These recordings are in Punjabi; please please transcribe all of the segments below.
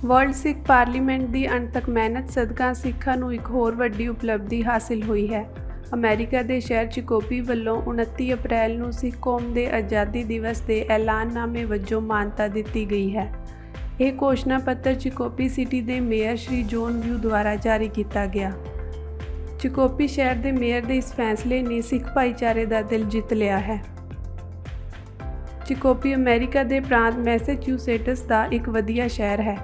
ਵਰਲਡ ਸਿੱਖ ਪਾਰਲੀਮੈਂਟ ਦੀ ਅਣਥੱਕ ਮਿਹਨਤ ਸਦਕਾ ਸਿੱਖਾਂ ਨੂੰ ਇੱਕ ਹੋਰ ਵੱਡੀ ਉਪਲਬਧੀ ਹਾਸਿਲ ਹੋਈ ਹੈ। ਅਮਰੀਕਾ ਦੇ ਸ਼ਹਿਰ ਚਿਕੋਪੀ ਵੱਲੋਂ 29 ਅਪ੍ਰੈਲ ਨੂੰ ਸਿੱਖ ਕੌਮ ਦੇ ਆਜ਼ਾਦੀ ਦਿਵਸ ਦੇ ਐਲਾਨਨਾਮੇ ਵਜੋਂ ਮਾਨਤਾ ਦਿੱਤੀ ਗਈ ਹੈ। ਇਹ ਘੋਸ਼ਣਾ ਪੱਤਰ ਚਿਕੋਪੀ ਸਿਟੀ ਦੇ ਮੇਅਰ ਸ਼੍ਰੀ ਜੌਨ ਵਿਊ ਦੁਆਰਾ ਜਾਰੀ ਕੀਤਾ ਗਿਆ। ਚਿਕੋਪੀ ਸ਼ਹਿਰ ਦੇ ਮੇਅਰ ਦੇ ਇਸ ਫੈਸਲੇ ਨੇ ਸਿੱਖ ਭਾਈਚਾਰੇ ਦਾ ਦਿਲ ਜਿੱਤ ਲਿਆ ਹੈ। ਚਿਕੋਪੀ ਅਮਰੀਕਾ ਦੇ ਪ੍ਰਾਂਤ ਮੈਸੇਚਿਉਸੇਟਸ ਦਾ ਇੱਕ ਵਧੀਆ ਸ਼ਹਿਰ ਹੈ।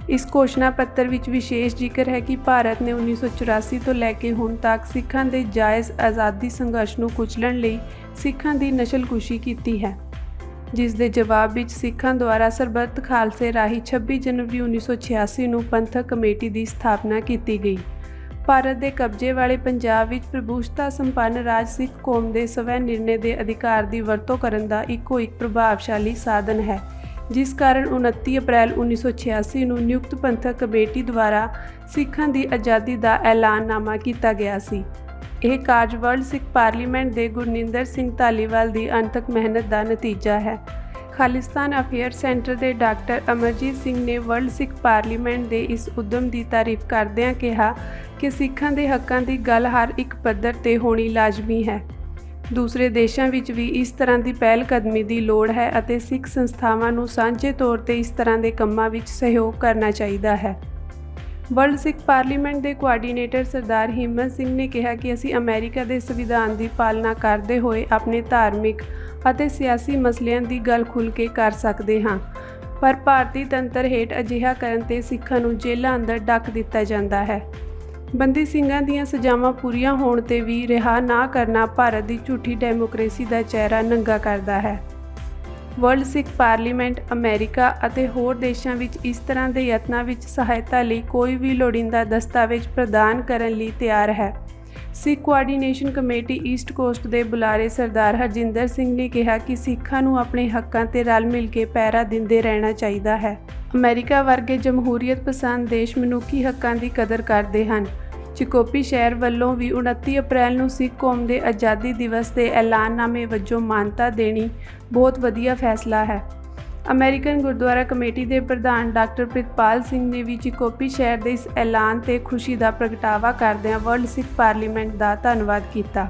ਇਸ ਘੋਸ਼ਣਾ ਪੱਤਰ ਵਿੱਚ ਵਿਸ਼ੇਸ਼ ਜ਼ਿਕਰ ਹੈ ਕਿ ਭਾਰਤ ਨੇ 1984 ਤੋਂ ਲੈ ਕੇ ਹੁਣ ਤੱਕ ਸਿੱਖਾਂ ਦੇ ਜਾਇਜ਼ ਆਜ਼ਾਦੀ ਸੰਘਰਸ਼ ਨੂੰ ਕੁਚਲਣ ਲਈ ਸਿੱਖਾਂ ਦੀ ਨਸਲਕੁਸ਼ੀ ਕੀਤੀ ਹੈ, ਜਿਸ ਦੇ ਜਵਾਬ ਵਿੱਚ ਸਿੱਖਾਂ ਦੁਆਰਾ ਸਰਬੱਤ ਖਾਲਸੇ ਰਾਹੀਂ 26 ਜਨਵਰੀ 1986 ਨੂੰ ਪੰਥਕ ਕਮੇਟੀ ਦੀ ਸਥਾਪਨਾ ਕੀਤੀ ਗਈ। ਭਾਰਤ ਦੇ ਕਬਜ਼ੇ ਵਾਲੇ ਪੰਜਾਬ ਵਿੱਚ ਪ੍ਰਭੂਸ਼ਤਾ ਸੰਪੰਨ ਰਾਜ ਸਿੱਖ ਕੌਮ ਦੇ ਸਵੈ ਨਿਰਣੇ ਦੇ ਅਧਿਕਾਰ ਦੀ ਵਰਤੋਂ ਕਰਨ ਦਾ ਇੱਕੋ ਇੱਕ ਪ੍ਰਭਾਵਸ਼ਾਲੀ ਸਾਧਨ ਹੈ, ਜਿਸ ਕਾਰਨ 29 ਅਪ੍ਰੈਲ 1986 ਨੂੰ ਨਿਯੁਕਤ ਪੰਥਕ ਕਮੇਟੀ ਦੁਆਰਾ ਸਿੱਖਾਂ ਦੀ ਆਜ਼ਾਦੀ ਦਾ ਐਲਾਨਨਾਮਾ ਕੀਤਾ ਗਿਆ ਸੀ। ਇਹ ਕਾਰਜ ਵਰਲਡ ਸਿੱਖ ਪਾਰਲੀਮੈਂਟ ਦੇ ਗੁਰਨਿੰਦਰ ਸਿੰਘ ਧਾਲੀਵਾਲ ਦੀ ਅਣਥੱਕ ਮਿਹਨਤ ਦਾ ਨਤੀਜਾ ਹੈ। ਖਾਲਿਸਤਾਨ ਅਫੇਅਰ ਸੈਂਟਰ ਦੇ ਡਾਕਟਰ ਅਮਰਜੀਤ ਸਿੰਘ ਨੇ ਵਰਲਡ ਸਿੱਖ ਪਾਰਲੀਮੈਂਟ ਦੇ ਇਸ ਉਦਮ ਦੀ ਤਾਰੀਫ ਕਰਦਿਆਂ ਕਿਹਾ ਕਿ ਸਿੱਖਾਂ ਦੇ ਹੱਕਾਂ ਦੀ ਗੱਲ ਹਰ ਇੱਕ ਪੱਧਰ 'ਤੇ ਹੋਣੀ ਲਾਜ਼ਮੀ ਹੈ। ਦੂਸਰੇ ਦੇਸ਼ਾਂ ਵਿੱਚ ਵੀ ਇਸ ਤਰ੍ਹਾਂ ਦੀ ਪਹਿਲ ਕਦਮੀ ਦੀ ਲੋੜ ਹੈ ਅਤੇ ਸਿੱਖ ਸੰਸਥਾਵਾਂ ਨੂੰ ਸਾਂਝੇ ਤੌਰ 'ਤੇ ਇਸ ਤਰ੍ਹਾਂ ਦੇ ਕੰਮਾਂ ਵਿੱਚ ਸਹਿਯੋਗ ਕਰਨਾ ਚਾਹੀਦਾ ਹੈ। ਵਰਲਡ ਸਿੱਖ ਪਾਰਲੀਮੈਂਟ ਦੇ ਕੋਆਰਡੀਨੇਟਰ ਸਰਦਾਰ ਹਿੰਮਤ ਸਿੰਘ ਨੇ ਕਿਹਾ ਕਿ ਅਸੀਂ ਅਮਰੀਕਾ ਦੇ ਸੰਵਿਧਾਨ ਦੀ ਪਾਲਣਾ ਕਰਦੇ ਹੋਏ ਆਪਣੇ ਧਾਰਮਿਕ ਅਤੇ ਸਿਆਸੀ ਮਸਲਿਆਂ ਦੀ ਗੱਲ ਖੁੱਲ੍ਹ ਕੇ ਕਰ ਸਕਦੇ ਹਾਂ, ਪਰ ਭਾਰਤੀ ਤੰਤਰ ਹੇਠ ਅਜਿਹਾ ਕਰਨ 'ਤੇ ਸਿੱਖਾਂ ਨੂੰ ਜੇਲ੍ਹਾਂ ਅੰਦਰ ਡੱਕ ਦਿੱਤਾ ਜਾਂਦਾ ਹੈ। ਬੰਦੀ ਸਿੰਘਾਂ ਦੀਆਂ ਸਜ਼ਾਵਾਂ ਪੂਰੀਆਂ ਹੋਣ 'ਤੇ ਵੀ ਰਿਹਾ ਨਾ ਕਰਨਾ ਭਾਰਤ ਦੀ ਝੂਠੀ ਡੈਮੋਕ੍ਰੇਸੀ ਦਾ ਚਿਹਰਾ ਨੰਗਾ ਕਰਦਾ ਹੈ। ਵਰਲਡ ਸਿੱਖ ਪਾਰਲੀਮੈਂਟ ਅਮਰੀਕਾ ਅਤੇ ਹੋਰ ਦੇਸ਼ਾਂ ਵਿੱਚ ਇਸ ਤਰ੍ਹਾਂ ਦੇ ਯਤਨਾਂ ਵਿੱਚ ਸਹਾਇਤਾ ਲਈ ਕੋਈ ਵੀ ਲੋੜੀਂਦਾ ਦਸਤਾਵੇਜ਼ ਪ੍ਰਦਾਨ ਕਰਨ ਲਈ ਤਿਆਰ ਹੈ। ਸਿੱਖ ਕੋਆਰਡੀਨੇਸ਼ਨ ਕਮੇਟੀ ਈਸਟ ਕੋਸਟ ਦੇ ਬੁਲਾਰੇ ਸਰਦਾਰ ਹਰਜਿੰਦਰ ਸਿੰਘ ਨੇ ਕਿਹਾ ਕਿ ਸਿੱਖਾਂ ਨੂੰ ਆਪਣੇ ਹੱਕਾਂ 'ਤੇ ਰਲ ਮਿਲ ਕੇ ਪਹਿਰਾ ਦਿੰਦੇ ਰਹਿਣਾ ਚਾਹੀਦਾ ਹੈ। ਅਮਰੀਕਾ ਵਰਗੇ ਜਮਹੂਰੀਅਤ ਪਸੰਦ ਦੇਸ਼ ਮਨੁੱਖੀ ਹੱਕਾਂ ਦੀ ਕਦਰ ਕਰਦੇ ਹਨ। ਚਿਕੋਪੀ ਸ਼ਹਿਰ ਵੱਲੋਂ ਵੀ 29 ਅਪ੍ਰੈਲ ਨੂੰ ਸਿੱਖ ਕੌਮ ਦੇ ਆਜ਼ਾਦੀ ਦਿਵਸ ਦੇ ਐਲਾਨਨਾਮੇ ਵਜੋਂ ਮਾਨਤਾ ਦੇਣੀ ਬਹੁਤ ਵਧੀਆ ਫੈਸਲਾ ਹੈ। ਅਮਰੀਕਨ ਗੁਰਦੁਆਰਾ ਕਮੇਟੀ ਦੇ ਪ੍ਰਧਾਨ ਡਾਕਟਰ ਪ੍ਰਿਤਪਾਲ ਸਿੰਘ ਨੇ ਵੀ ਚਿਕੋਪੀ ਸ਼ਹਿਰ ਦੇ ਇਸ ਐਲਾਨ 'ਤੇ ਖੁਸ਼ੀ ਦਾ ਪ੍ਰਗਟਾਵਾ ਕਰਦਿਆਂ ਵਰਲਡ ਸਿੱਖ ਪਾਰਲੀਮੈਂਟ ਦਾ ਧੰਨਵਾਦ ਕੀਤਾ।